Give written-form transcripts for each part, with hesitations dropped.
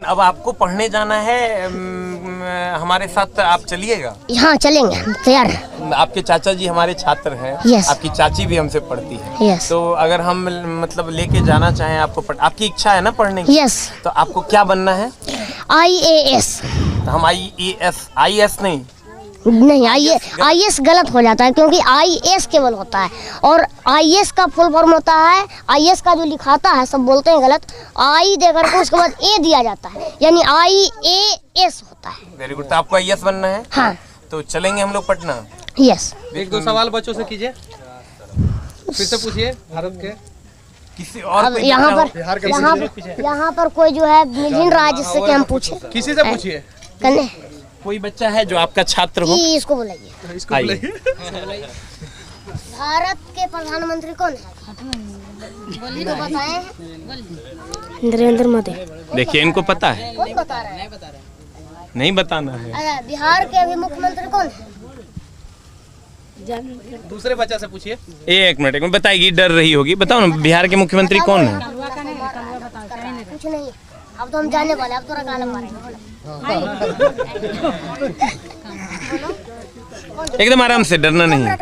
अब आपको पढ़ने जाना है, हमारे साथ आप चलिएगा? हाँ चलेंगे, हम तैयार हैं। आपके चाचा जी हमारे छात्र हैं। Yes. आपकी चाची भी हमसे पढ़ती है। Yes. तो अगर हम मतलब लेके जाना चाहें आपको, आपकी इच्छा है ना पढ़ने की? Yes. तो आपको क्या बनना है? IAS। तो हम IAS नहीं, IAS गलत हो जाता है, क्योंकि IAS केवल होता है और IAS का फुल फॉर्म होता है। IAS का जो लिखाता है सब बोलते हैं गलत, I देकर के उसके बाद A दिया जाता है, यानी IAS होता है। Very good. तो आपको IAS बनना है? हाँ। तो चलेंगे हम लोग पटना? यस। एक दो सवाल बच्चों से कीजिए, फिर से पूछिए भारत के किसी और। अब यहाँ पर कोई जो है मिल रहा है जिससे कि हम पूछे, किसी से पूछिए। कन्ने कोई बच्चा है जो आपका छात्र हो? इसको बुलाइए। इसको बुलाइए। भारत के प्रधानमंत्री कौन है? तो बताएं। नरेंद्र मोदी। देखिए इनको पता है। कौन बता रहा है? नहीं बताना है। अच्छा, बिहार के अभी मुख्यमंत्री कौन है? दूसरे बच्चा से पूछिए। एक मिनट बताएगी, डर रही होगी। बताओ ना, बिहार के मुख्यमंत्री कौन है? कुछ नहीं, अब तो हम जाने वाले, अब तो रकाला मारेंगे। एकदम आराम से, डरना नहीं है।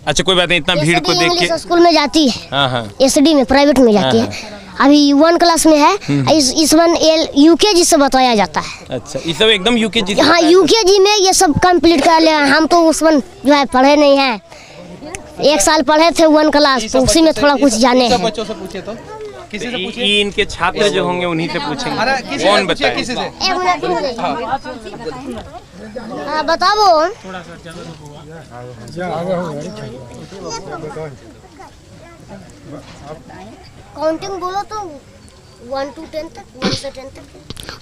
अच्छा कोई बात नहीं, इतना भीड़ को देख के। स्कूल में जाती है। हाँ हाँ। SD में प्राइवेट में जाती है, अभी 1 क्लास में है। इस वन UKG से बताया जाता है। अच्छा, ये सब एकदम UKG? हाँ, UKG में ये सब कंप्लीट कर लिया। हम तो उस वन जो है पढ़े नहीं हैं, 1 साल पढ़े थे 1 क्लास, तो उसी में थोड़ा कुछ जाने हैं। बच्चों से पूछिए, तो किसी से पूछिए। इनके छात्र जो होंगे उन्हीं से पूछेंगे। कौन बताए? किसी से। एक मिनट बताओ। काउंटिंग बोलो तो 1 to 10 तक, 1 से 10 तक।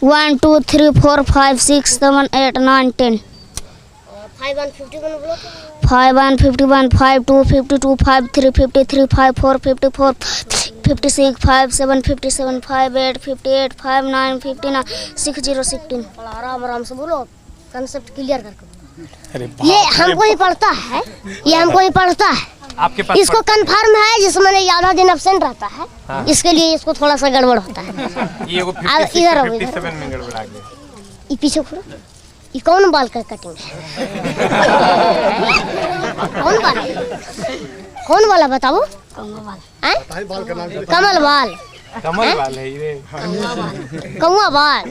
1 2 3 4 5 6 7 8 9 10। 5 1 51 बोलो तो 5 1 51 5 2 52 5 3 53 5 4 54 56 5 7 57 5 8 58 5 9 59 6 0 16। आराम आराम से बोलो, कंसेप्ट क्लियर करके। ये हमको ही पढ़ता है, ये हमको ही पढ़ता है। आपके पास इसको कंफर्म है, जिसमें आधा दिन एब्सेंट रहता है। हाँ। इसके लिए इसको थोड़ा सा गड़बड़ होता है। ये वो 57 में गड़बड़ा गया। ये पीछे खुलो, ये कौन बाल का कटिंग है? कौन वाला बताओ? कमल बाल। कमल बाल है ये। कौआ बाल।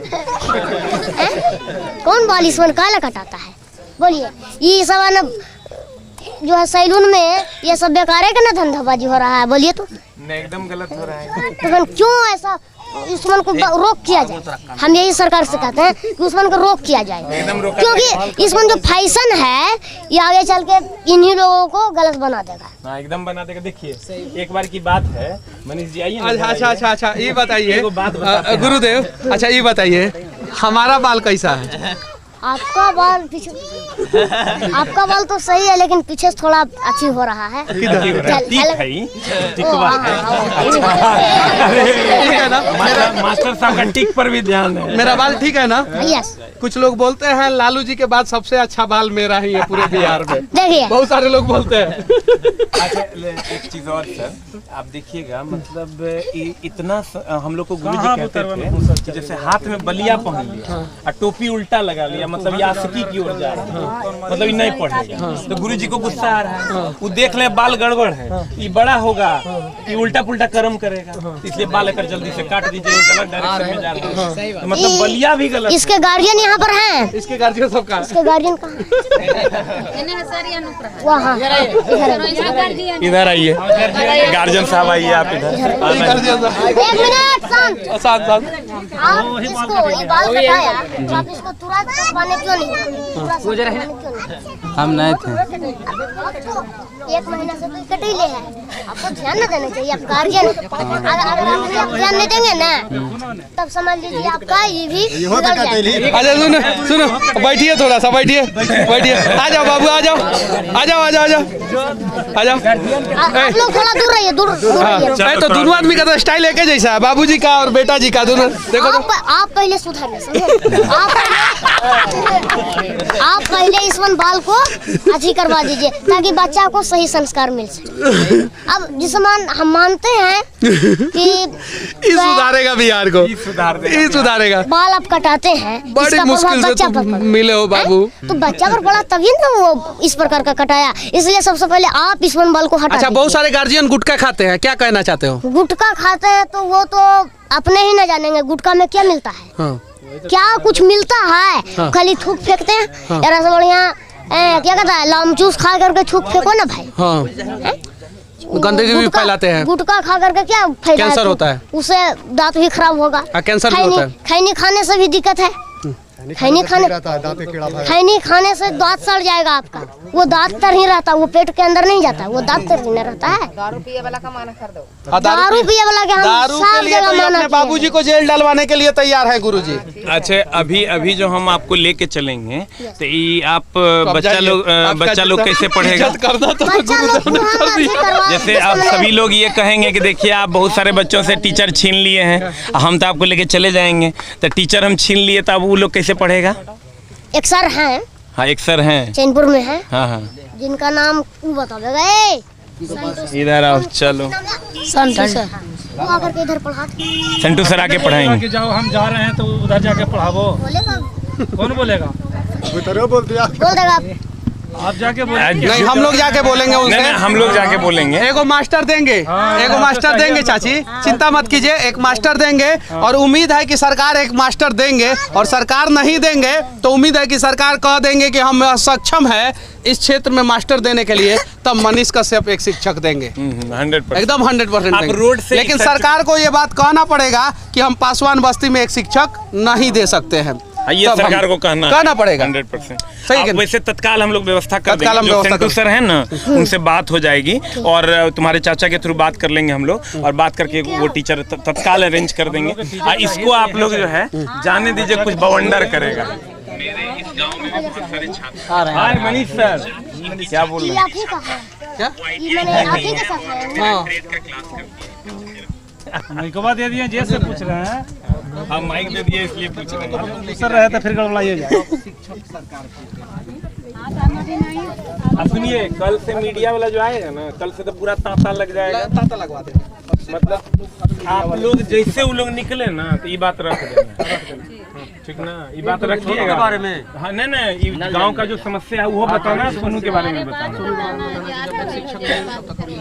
कौन बाल इसमें काला कटाता है? बोलिए। ये सब है ना जो है सैलून में, ये सब बेकार है कि ना धंधाबाजी हो रहा है? बोलिए तो। नहीं, एकदम गलत हो रहा है। तो क्यों ऐसा उस्मान को रोक किया जाए? हम यही सरकार से कहते हैं कि उस्मान को रोक किया जाए, क्योंकि इसमें जो फैशन है ये आगे चल के इन्हीं लोगों को गलत बना देगा। हाँ, एकदम बना देगा। देखिए एक बार की बात है, मनीष जी आइए। अच्छा, ये बताइए गुरुदेव, अच्छा ये बताइए, हमारा बाल कैसा है? आपका बाल पीछे, आपका बाल तो सही है, लेकिन पीछे थोड़ा अच्छी हो रहा है। मास्टर साहब का टिक पर भी ध्यान है। मेरा बाल ठीक है ना? यस। कुछ लोग बोलते हैं लालू जी के बाद सबसे अच्छा बाल मेरा ही है पूरे बिहार में। देखिए बहुत सारे लोग बोलते हैं। अच्छा एक चीज और सर, आप देखिएगा, मतलब इतना हम लोग को गुरु जी कहते थे कि जैसे हाथ में बलिया पहन लिया और टोपी उल्टा लगा लिया, मतलब ये आशिकी की ओर जा रहा है, मतलब ये नहीं पढ़ेगा। तो गुरु जी को गुस्सा आ रहा है, वो देख ले बाल गड़बड़ है, ये बड़ा होगा, ये उल्टा पुल्टा कर्म करेगा, इसलिए बाल लेकर जल्दी से काट दीजिए, गलत डायरेक्शन में जा रहा है। तो मतलब बलिया भी गलत। इसके गार्जियन यहाँ पर हैं। इसके गार्जियन सब का? इसके गार्जियन कहाँ? वहाँ इधर आइए, गार्जियन साहब आइए, आप इधर। एक मिनट शांत। साथ आप इसको ये बाल कटाया, तो आप इसको तुरंत कटवाने क्यों नहीं? हम नहीं थे। 1 महीना से तो कट ही ले है, आपको ध्यान न देना चाहिए। आप गार्जियन, अगर आप ध्यान नहीं देंगे ना, तब समझ लीजिए आपका ये भी बिगड़ जाएगा। अच्छा सुनो, बैठिए थोड़ा सा, बैठिए। आ जाओ बाबू, आ जाओ। आप लोग थोड़ा दूर रहिए, दूर रहिए। तो दोनों आदमी का तो स्टाइल एक जैसा है, बाबूजी का और बेटा जी का, दोनों देखो तो। आप पहले सुधारिए, समझे? आप पहले इस वन बाल को अच्छी करवा दीजिए, ताकि बच्चा को सही संस्कार मिल सके। अब जिस हम मानते हैं कि सुधारेगा बिहार को, ये सुधारेगा। बाल आप कटाते हैं, बड़ी मुश्किल से तुम मिले हो बाबू। तो बच्चा पर पड़ा तभी ना वो इस प्रकार का कटाया, इसलिए सबसे पहले आप इस बाल को हटा। अच्छा, बहुत सारे गार्जियन गुटखा खाते हैं, क्या कहना चाहते हो? गुटखा खाते हैं तो वो तो अपने ही न जानेंगे गुटखा में क्या मिलता है। हाँ। क्या कुछ मिलता है? हाँ। खाली थूक फेंकते हैं। यार से बढ़िया क्या कहता है, लामचूस खा करके थूक फेंको ना भाई। हाँ। गंदगी भी फैलाते हैं। गुटखा खा करके क्या फायदा? कैंसर होता है, उससे दांत भी खराब होगा। कैंसर भी होता है। खैनी खाने से भी दिक्कत है। खैनी खाने से दांत सड़ जाएगा आपका। वो दांत तर ही रहता, वो पेट के अंदर नहीं जाता, वो दांत तर ही नहीं रहता है। दारू पिए वाला का माना कर दो। दारू पिए वाला के हम दारू के लिए तो अपने बाबूजी को जेल डलवाने के लिए तैयार है गुरुजी। अच्छा, अभी जो हम आपको लेके चलेंगे तो ये आप बच्चा लोग कैसे पढ़ेगा? जैसे आप सभी लोग ये कहेंगे कि देखिए आप बहुत सारे बच्चों से टीचर छीन लिए हैं, हम तो आपको लेके चले जाएंगे, तो टीचर हम छीन लिए तो अब वो लोग कैसे पढ़ेगा? एक सर हैं। हाँ, एक सर हैं, चैनपुर में है। हाँ, जिनका नाम तू बतावेगा। इधर आओ, चलो। संतू सर वो आकर के इधर पढ़ाते। संतू सर आके पढ़ाएंगे। जाओ, हम जा रहे हैं तो उधर जाके पढ़ावो। बोलेगा कौन बोलेगा? बोल देगा आप जाके बोले। नहीं, हम लोग जाके बोलेंगे उनसे। नहीं, हम लोग जाके बोलेंगे। एगो मास्टर देंगे, एगो मास्टर देंगे चाची, चिंता मत कीजिए, एक मास्टर देंगे। और उम्मीद है कि सरकार एक मास्टर देंगे, और सरकार नहीं देंगे तो उम्मीद है कि सरकार कह देंगे कि हम सक्षम है इस क्षेत्र में मास्टर देने के लिए, तब मनीष कश्यप एक शिक्षक देंगे। 100% एकदम 100% आप रोड से। लेकिन सरकार को ये बात कहना पड़ेगा कि हम पासवान बस्ती में एक शिक्षक नहीं दे सकते हैं। ये सरकार को कहना पड़ेगा 100%। सही। वैसे तत्काल हम लोग व्यवस्था कर तत्काल देंगे। हम जो व्यवस्था संतू सर है ना, उनसे बात हो जाएगी और तुम्हारे चाचा के थ्रू बात कर लेंगे हम लोग, और बात करके वो टीचर तत्काल अरेंज कर देंगे। इसको आप लोग जो है जाने दीजिए, कुछ बवंडर करेगा। मेरे इस गांव में भी बहुत सारे छात्र। हाय मनीष सर, क्या बोल रहे हैं? आप ही का है क्या? ये मैंने आप ही के साथ है। हाँ। माइकवा दे दिए, जेल से पूछ रहे हैं। हम माइक दे दिए इसलिए पूछ रहे हैं। दूसर रहे तो फिर गड़बड़ाइए जाए। सुनिए, कल से मीडिया वाला जो आएगा ना, कल से तो पूरा तांता लग जाएगा। तांता लगवा दे। मतलब आप लोग जैसे वो लोग निकले ना तो ये बात रख देना, ठीक ना? ये बात रखिएगा बारे में। हाँ, नहीं, गांव का जो समस्या है वो बताना, सोनू के बारे में बताना।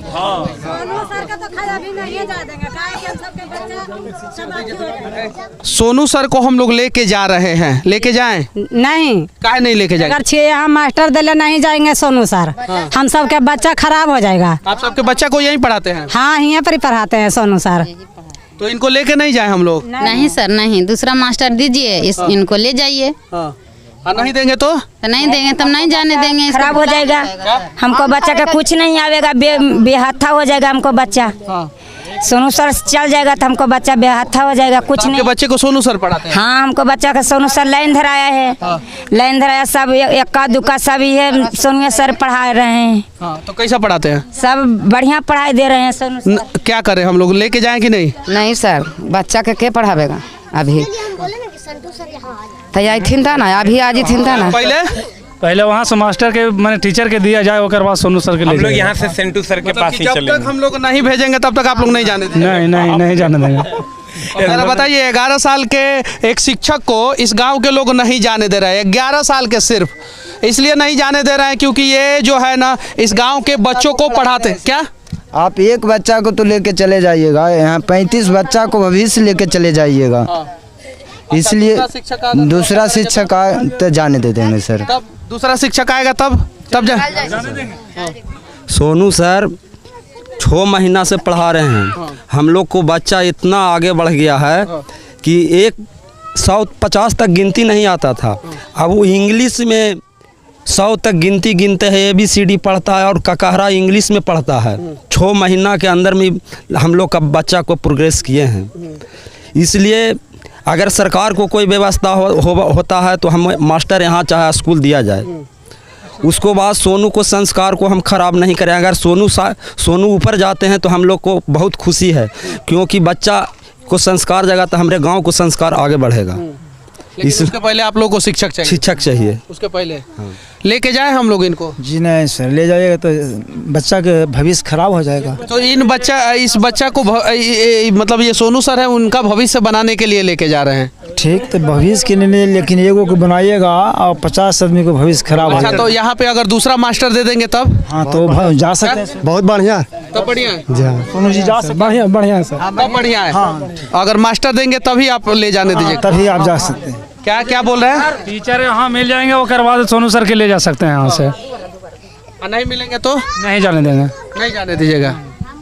हाँ, सोनू सर का तो खाया भी नहीं जा देंगे, काहे कि हम सबके बच्चा सब अथी हो जाएंगे। सोनू सर को हम लोग लेके जा रहे हैं, लेके जाएं? नहीं, काहे नहीं लेके जाएंगे? अगर 6 यहाँ मास्टर दिले नहीं जाएंगे सोनू सर, हम सबके बच्चा खराब हो जाएगा। आप सबके बच्चा को यहीं पढ़ाते हैं? हाँ, यहीं पर ही पढ़ाते हैं सोनू सर। तो इनको लेके नहीं जाए हम लोग? नहीं सर, नहीं, दूसरा मास्टर दीजिए, इनको ले जाइए। नहीं देंगे तो नहीं देंगे, तब नहीं जाने देंगे। खराब हो जाएगा, हमको बच्चा का कुछ नहीं आवेगा, बेहथा हो जाएगा हमको बच्चा। सोनू सर चल जाएगा तो हमको बच्चा बेहथा हो जाएगा, कुछ नहीं। बच्चे को सोनू सर पढ़ाते हैं? हाँ, हमको बच्चा का सोनू सर लाइन धराया है। लाइन धराया, सब एक्का दुक्का सब ये सोनू सर पढ़ा रहे हैं। तो कैसा पढ़ाते हैं? सब बढ़िया पढ़ाई दे रहे हैं सोनू सर। क्या करें, हम लोग लेके जाएं कि नहीं? नहीं सर, बच्चा के पढ़ावेगा अभी? हम बोले ना कि संतू सर यहाँ आ जाए। तो आई थिन था ना, अभी आज ही थिन था ना। पहले वहाँ से मास्टर के मैंने टीचर के दिया जाए, उसके बाद सोनू सर के ले हम लोग जाएंगे। यहाँ से सेंटू सर के पास ही जब चलेंगे। तक हम लोग नहीं भेजेंगे तब तक आप लोग नहीं जाने देंगे? नहीं जाने देंगे। जरा बताइए, 11 साल के एक शिक्षक को इस गांव के लोग नहीं जाने दे रहे हैं। 11 साल के सिर्फ इसलिए नहीं जाने दे रहे हैं क्योंकि ये जो है ना इस गांव के बच्चों को पढ़ाते हैं। क्या आप एक बच्चा को तो लेके चले जाइएगा, यहाँ 35 बच्चा को भविष्य लेके चले जाइएगा, इसलिए दूसरा शिक्षक आए तो जाने दे देंगे सर। तब दूसरा शिक्षक आएगा तब सोनू सर 6 महीना से पढ़ा रहे हैं। हम लोग को बच्चा इतना आगे बढ़ गया है कि 150 तक गिनती नहीं आता था, अब वो इंग्लिश में 100 तक गिनती गिनते हैं, ABCD पढ़ता है और ककहरा इंग्लिश में पढ़ता है। 6 महीना के अंदर में हम लोग का बच्चा को प्रोग्रेस किए हैं। इसलिए अगर सरकार को कोई व्यवस्था होता है तो हम मास्टर यहाँ चाहे स्कूल दिया जाए, उसको बाद सोनू को संस्कार को हम खराब नहीं करें। अगर सोनू ऊपर जाते हैं तो हम लोग को बहुत खुशी है, क्योंकि बच्चा को संस्कार जाएगा तो हमारे गांव को संस्कार आगे बढ़ेगा। लेकिन उसके पहले आप लोगों को शिक्षक चाहिए। शिक्षक चाहिए। उसके पहले लेके जाए हम लोग इनको। जी नहीं सर, ले जाइएगा तो बच्चा के भविष्य खराब हो जाएगा। तो इस बच्चा को मतलब ये सोनू सर है, उनका भविष्य बनाने के लिए लेके जा रहे हैं। ठीक, तो भविष्य के लिए, लेकिन एगो को बनाइएगा और 50 आदमी को भविष्य खराब हो अच्छा, जाएगा। तो यहाँ पे अगर दूसरा मास्टर दे देंगे तब? हाँ, तो जा सकते हैं। बहुत बढ़िया। तब बढ़िया है। सोनू जी जा सकते हैं। बढ़िया बढ़िया सर, तब बढ़िया है। हाँ, अगर मास्टर देंगे तभी आप ले जाने दीजिए। तभी आप जा सकते हैं। क्या क्या बोल रहे हैं? टीचर यहाँ मिल जाएंगे, वो करवा दे सोनू सर के ले जा सकते हैं यहाँ से। नहीं मिलेंगे तो नहीं जाने देंगे। नहीं जाने दीजिएगा।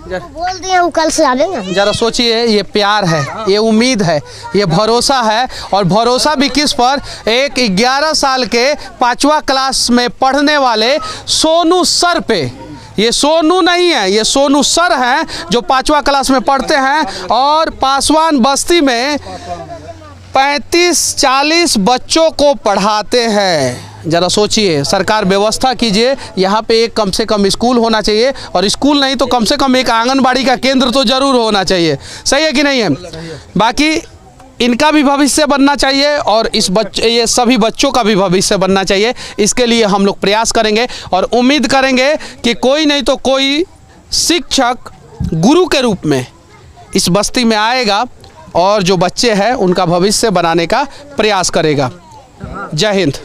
बोल दिए वो कल से आवेंगे। जरा सोचिए, ये प्यार है, ये उम्मीद है, ये भरोसा है। और भरोसा भी किस पर? एक 11 साल के 5वां क्लास में पढ़ने वाले सोनू सर पे। ये सोनू नहीं है, ये सोनू सर हैं जो 5वां क्लास में पढ़ते हैं और पासवान बस्ती में 35-40 बच्चों को पढ़ाते हैं। ज़रा सोचिए, सरकार व्यवस्था कीजिए, यहाँ पे एक कम से कम स्कूल होना चाहिए, और स्कूल नहीं तो कम से कम एक आंगनबाड़ी का केंद्र तो ज़रूर होना चाहिए। सही है कि नहीं है? बाकी इनका भी भविष्य बनना चाहिए और ये सभी बच्चों का भी भविष्य बनना चाहिए। इसके लिए हम लोग प्रयास करेंगे और उम्मीद करेंगे कि कोई नहीं तो कोई शिक्षक गुरु के रूप में इस बस्ती में आएगा और जो बच्चे हैं उनका भविष्य बनाने का प्रयास करेगा। जय हिंद।